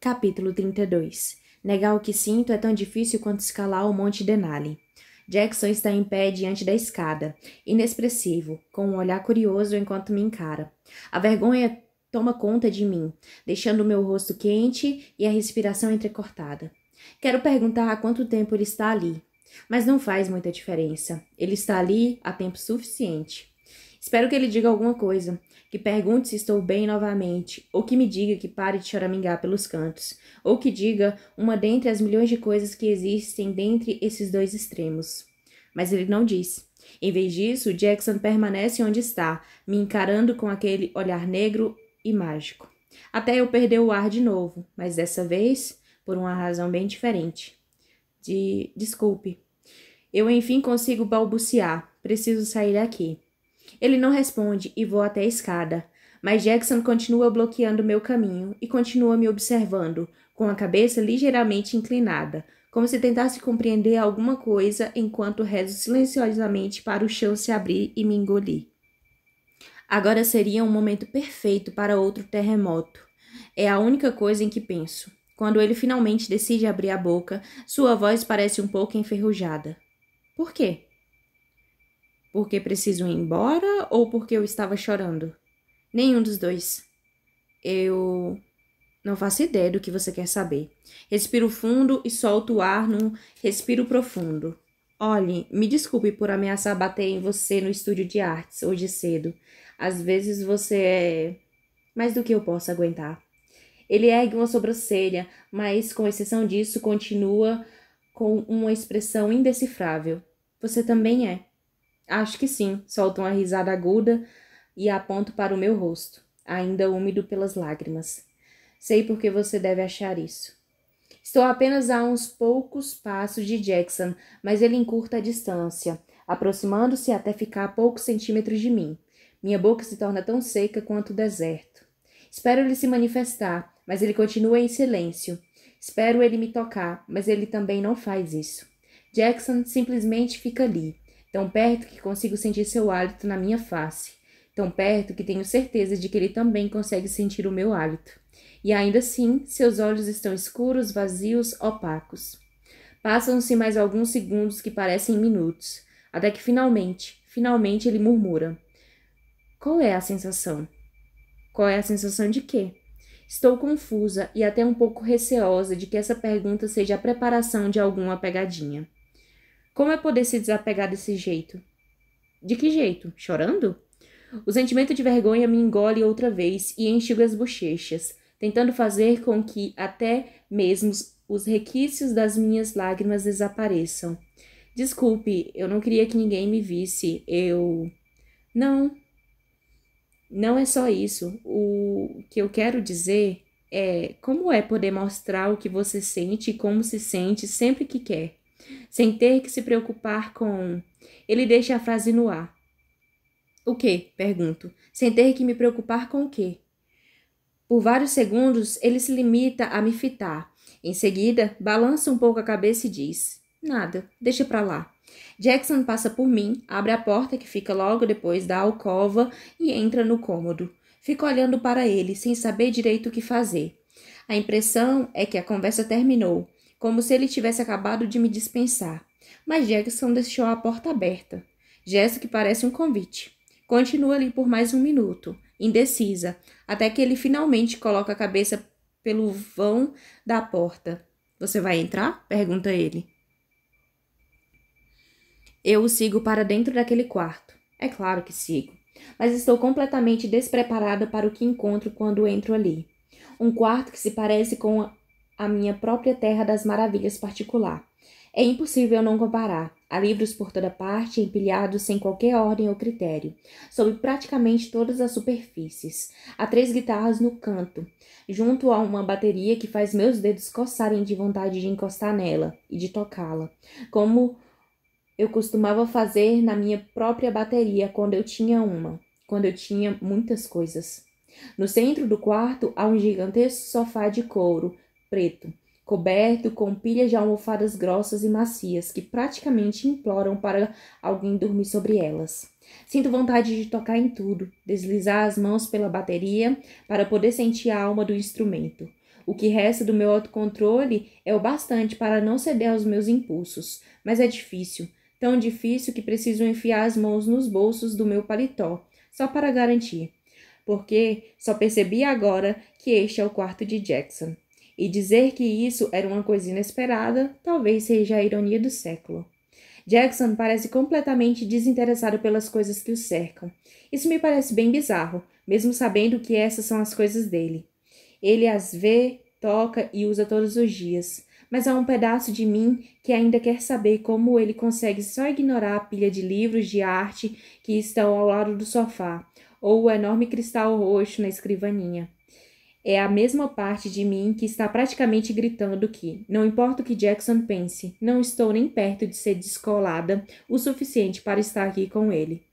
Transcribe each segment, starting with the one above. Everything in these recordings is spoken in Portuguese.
Capítulo 32. Negar o que sinto é tão difícil quanto escalar o Monte Denali. Jackson está em pé diante da escada, inexpressivo, com um olhar curioso enquanto me encara. A vergonha toma conta de mim, deixando o meu rosto quente e a respiração entrecortada. Quero perguntar há quanto tempo ele está ali, mas não faz muita diferença. Ele está ali há tempo suficiente. Espero que ele diga alguma coisa, que pergunte se estou bem novamente, ou que me diga que pare de choramingar pelos cantos, ou que diga uma dentre as milhões de coisas que existem dentre esses dois extremos. Mas ele não diz. Em vez disso, Jackson permanece onde está, me encarando com aquele olhar negro e mágico. Até eu perder o ar de novo, mas dessa vez por uma razão bem diferente. Desculpe. Eu enfim consigo balbuciar. Preciso sair daqui. Ele não responde e vou até a escada, mas Jackson continua bloqueando meu caminho e continua me observando, com a cabeça ligeiramente inclinada, como se tentasse compreender alguma coisa enquanto rezo silenciosamente para o chão se abrir e me engolir. Agora seria um momento perfeito para outro terremoto. É a única coisa em que penso. Quando ele finalmente decide abrir a boca, sua voz parece um pouco enferrujada. Por quê? Porque preciso ir embora ou porque eu estava chorando? Nenhum dos dois. Eu não faço ideia do que você quer saber. Respiro fundo e solto o ar num respiro profundo. Olhe, me desculpe por ameaçar bater em você no estúdio de artes hoje cedo. Às vezes você é mais do que eu posso aguentar. Ele ergue uma sobrancelha, mas, com exceção disso, continua com uma expressão indecifrável. Você também é. Acho que sim, solto uma risada aguda e aponto para o meu rosto, ainda úmido pelas lágrimas. Sei por que você deve achar isso. Estou apenas a uns poucos passos de Jackson, mas ele encurta a distância, aproximando-se até ficar a poucos centímetros de mim. Minha boca se torna tão seca quanto o deserto. Espero ele se manifestar, mas ele continua em silêncio. Espero ele me tocar, mas ele também não faz isso. Jackson simplesmente fica ali, tão perto que consigo sentir seu hálito na minha face, tão perto que tenho certeza de que ele também consegue sentir o meu hálito. E ainda assim, seus olhos estão escuros, vazios, opacos. Passam-se mais alguns segundos que parecem minutos, até que finalmente ele murmura. Qual é a sensação? Qual é a sensação de quê? Estou confusa e até um pouco receosa de que essa pergunta seja a preparação de alguma pegadinha. Como é poder se desapegar desse jeito? De que jeito? Chorando? O sentimento de vergonha me engole outra vez e enxuga as bochechas, tentando fazer com que até mesmo os requisitos das minhas lágrimas desapareçam. Desculpe, eu não queria que ninguém me visse. Não é só isso. O que eu quero dizer é como é poder mostrar o que você sente e como se sente sempre que quer, sem ter que se preocupar com... Ele deixa a frase no ar. O quê? Pergunto. Sem ter que me preocupar com o quê? Por vários segundos, ele se limita a me fitar. Em seguida, balança um pouco a cabeça e diz: Nada, deixa pra lá. Jackson passa por mim, abre a porta que fica logo depois da alcova e entra no cômodo. Fico olhando para ele, sem saber direito o que fazer. A impressão é que a conversa terminou, como se ele tivesse acabado de me dispensar. Mas Jackson deixou a porta aberta, gesto que parece um convite. Continua ali por mais um minuto, indecisa, até que ele finalmente coloca a cabeça pelo vão da porta. Você vai entrar? Pergunta ele. Eu o sigo para dentro daquele quarto. É claro que sigo, mas estou completamente despreparada para o que encontro quando entro ali. Um quarto que se parece com a minha própria Terra das Maravilhas particular. É impossível não comparar. Há livros por toda parte, empilhados sem qualquer ordem ou critério, sob praticamente todas as superfícies. Há 3 guitarras no canto, junto a uma bateria que faz meus dedos coçarem de vontade de encostar nela e de tocá-la, como eu costumava fazer na minha própria bateria quando eu tinha muitas coisas. No centro do quarto há um gigantesco sofá de couro preto, coberto com pilhas de almofadas grossas e macias que praticamente imploram para alguém dormir sobre elas. Sinto vontade de tocar em tudo, deslizar as mãos pela bateria para poder sentir a alma do instrumento. O que resta do meu autocontrole é o bastante para não ceder aos meus impulsos, mas é difícil, tão difícil que preciso enfiar as mãos nos bolsos do meu paletó, só para garantir. Porque só percebi agora que este é o quarto de Jackson. E dizer que isso era uma coisa inesperada talvez seja a ironia do século. Jackson parece completamente desinteressado pelas coisas que o cercam. Isso me parece bem bizarro, mesmo sabendo que essas são as coisas dele. Ele as vê, toca e usa todos os dias. Mas há um pedaço de mim que ainda quer saber como ele consegue só ignorar a pilha de livros de arte que estão ao lado do sofá, ou o enorme cristal roxo na escrivaninha. É a mesma parte de mim que está praticamente gritando que, não importa o que Jackson pense, não estou nem perto de ser descolada o suficiente para estar aqui com ele.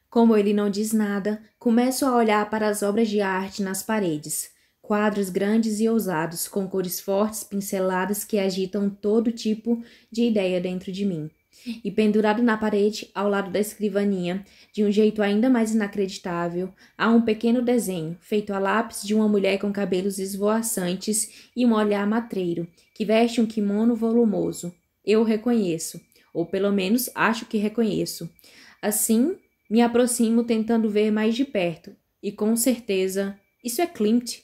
Como ele não diz nada, começo a olhar para as obras de arte nas paredes. Quadros grandes e ousados, com cores fortes pinceladas que agitam todo tipo de ideia dentro de mim. E pendurado na parede, ao lado da escrivaninha, de um jeito ainda mais inacreditável, há um pequeno desenho, feito a lápis, de uma mulher com cabelos esvoaçantes e um olhar matreiro, que veste um kimono volumoso. Eu o reconheço, ou pelo menos acho que reconheço. Assim, me aproximo tentando ver mais de perto, e com certeza, isso é Clint,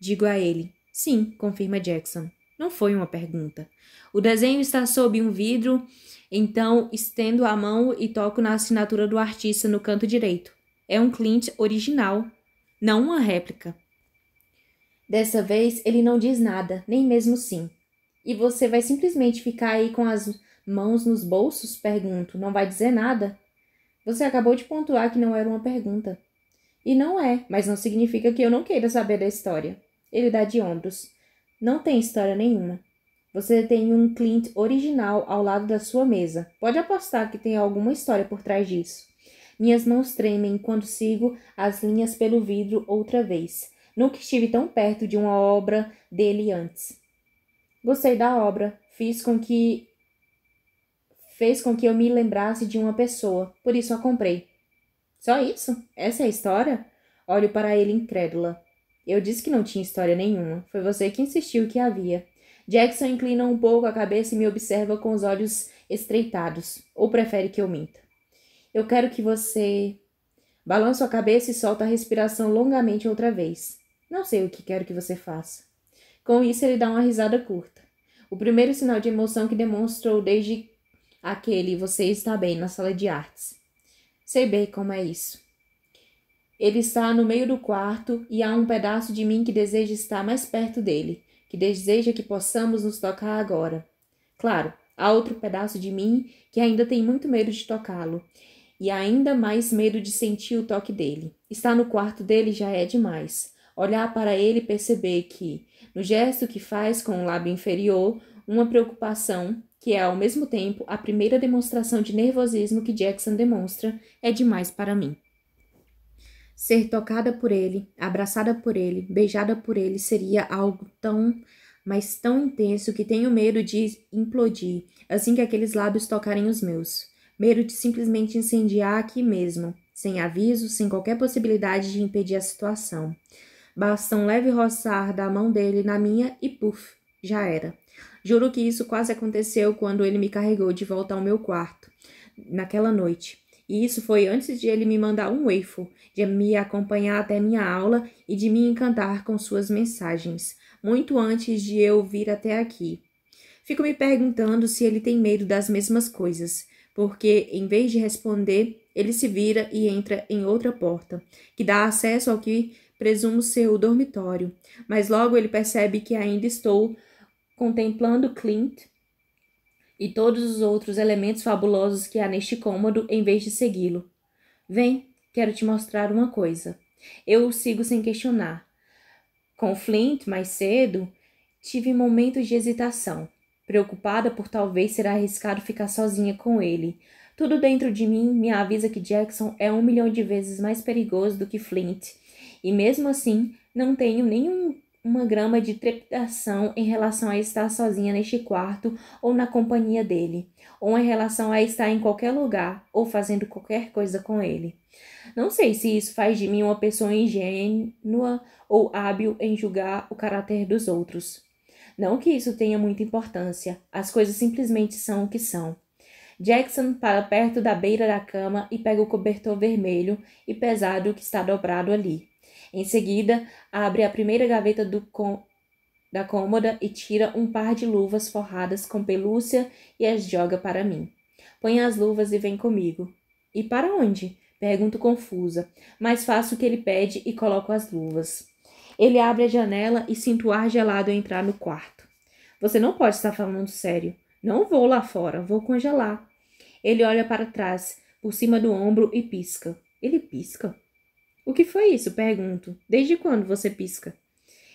digo a ele. Sim, confirma Jackson. Não foi uma pergunta. O desenho está sob um vidro. Então, estendo a mão e toco na assinatura do artista no canto direito. É um Clint original, não uma réplica. Dessa vez, ele não diz nada, nem mesmo sim. E você vai simplesmente ficar aí com as mãos nos bolsos? Pergunto. Não vai dizer nada? Você acabou de pontuar que não era uma pergunta. E não é, mas não significa que eu não queira saber da história. Ele dá de ombros. Não tem história nenhuma. Você tem um Clint original ao lado da sua mesa. Pode apostar que tem alguma história por trás disso. Minhas mãos tremem quando sigo as linhas pelo vidro outra vez. Nunca estive tão perto de uma obra dele antes. Gostei da obra. Fez com que eu me lembrasse de uma pessoa. Por isso a comprei. Só isso? Essa é a história? Olho para ele incrédula. Eu disse que não tinha história nenhuma. Foi você que insistiu que havia. Jackson inclina um pouco a cabeça e me observa com os olhos estreitados. Ou prefere que eu minta? Eu quero que você... Balanço a cabeça e solto a respiração longamente outra vez. Não sei o que quero que você faça. Com isso, ele dá uma risada curta. O primeiro sinal de emoção que demonstrou desde aquele você está bem na sala de artes. Sei bem como é isso. Ele está no meio do quarto e há um pedaço de mim que deseja estar mais perto dele, que deseja que possamos nos tocar agora. Claro, há outro pedaço de mim que ainda tem muito medo de tocá-lo, e ainda mais medo de sentir o toque dele. Estar no quarto dele já é demais. Olhar para ele e perceber que, no gesto que faz com o lábio inferior, uma preocupação, que é ao mesmo tempo a primeira demonstração de nervosismo que Jackson demonstra, é demais para mim. Ser tocada por ele, abraçada por ele, beijada por ele seria algo tão, mas tão intenso que tenho medo de implodir assim que aqueles lábios tocarem os meus. Medo de simplesmente incendiar aqui mesmo, sem aviso, sem qualquer possibilidade de impedir a situação. Basta um leve roçar da mão dele na minha e puf, já era. Juro que isso quase aconteceu quando ele me carregou de volta ao meu quarto, naquela noite. E isso foi antes de ele me mandar um waffle, de me acompanhar até minha aula e de me encantar com suas mensagens, muito antes de eu vir até aqui. Fico me perguntando se ele tem medo das mesmas coisas, porque, em vez de responder, ele se vira e entra em outra porta, que dá acesso ao que presumo ser o dormitório, mas logo ele percebe que ainda estou contemplando Clint e todos os outros elementos fabulosos que há neste cômodo em vez de segui-lo. Vem, quero te mostrar uma coisa. Eu o sigo sem questionar. Com Flint, mais cedo, tive momentos de hesitação, preocupada por talvez ser arriscado ficar sozinha com ele. Tudo dentro de mim me avisa que Jackson é 1 milhão de vezes mais perigoso do que Flint, e mesmo assim não tenho nenhum uma grama de trepidação em relação a estar sozinha neste quarto ou na companhia dele, ou em relação a estar em qualquer lugar ou fazendo qualquer coisa com ele. Não sei se isso faz de mim uma pessoa ingênua ou hábil em julgar o caráter dos outros. Não que isso tenha muita importância, as coisas simplesmente são o que são. Jackson para perto da beira da cama e pega o cobertor vermelho e pesado que está dobrado ali. Em seguida, abre a primeira gaveta da cômoda e tira um par de luvas forradas com pelúcia e as joga para mim. Põe as luvas e vem comigo. E para onde? Pergunto confusa, mas faço o que ele pede e coloco as luvas. Ele abre a janela e sinto o ar gelado entrar no quarto. Você não pode estar falando sério. Não vou lá fora, vou congelar. Ele olha para trás, por cima do ombro e pisca. Ele pisca? O que foi isso? Pergunto. Desde quando você pisca?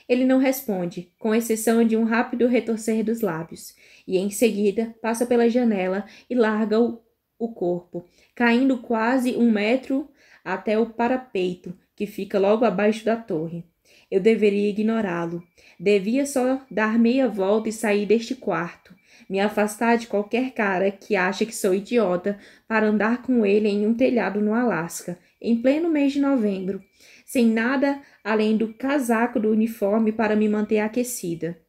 Ele não responde, com exceção de um rápido retorcer dos lábios, e em seguida passa pela janela e larga o corpo, caindo quase 1 metro até o parapeito, que fica logo abaixo da torre. Eu deveria ignorá-lo. Devia só dar meia volta e sair deste quarto. Me afastar de qualquer cara que acha que sou idiota para andar com ele em um telhado no Alasca, em pleno mês de novembro, sem nada além do casaco do uniforme para me manter aquecida.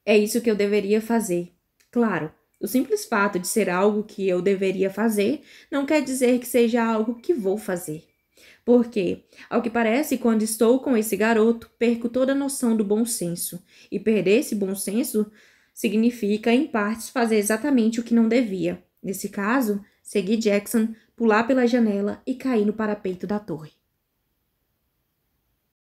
É isso que eu deveria fazer. Claro, o simples fato de ser algo que eu deveria fazer não quer dizer que seja algo que vou fazer. Porque, ao que parece, quando estou com esse garoto, perco toda a noção do bom senso. E perder esse bom senso significa, em partes, fazer exatamente o que não devia. Nesse caso, seguir Jackson, pular pela janela e cair no parapeito da torre.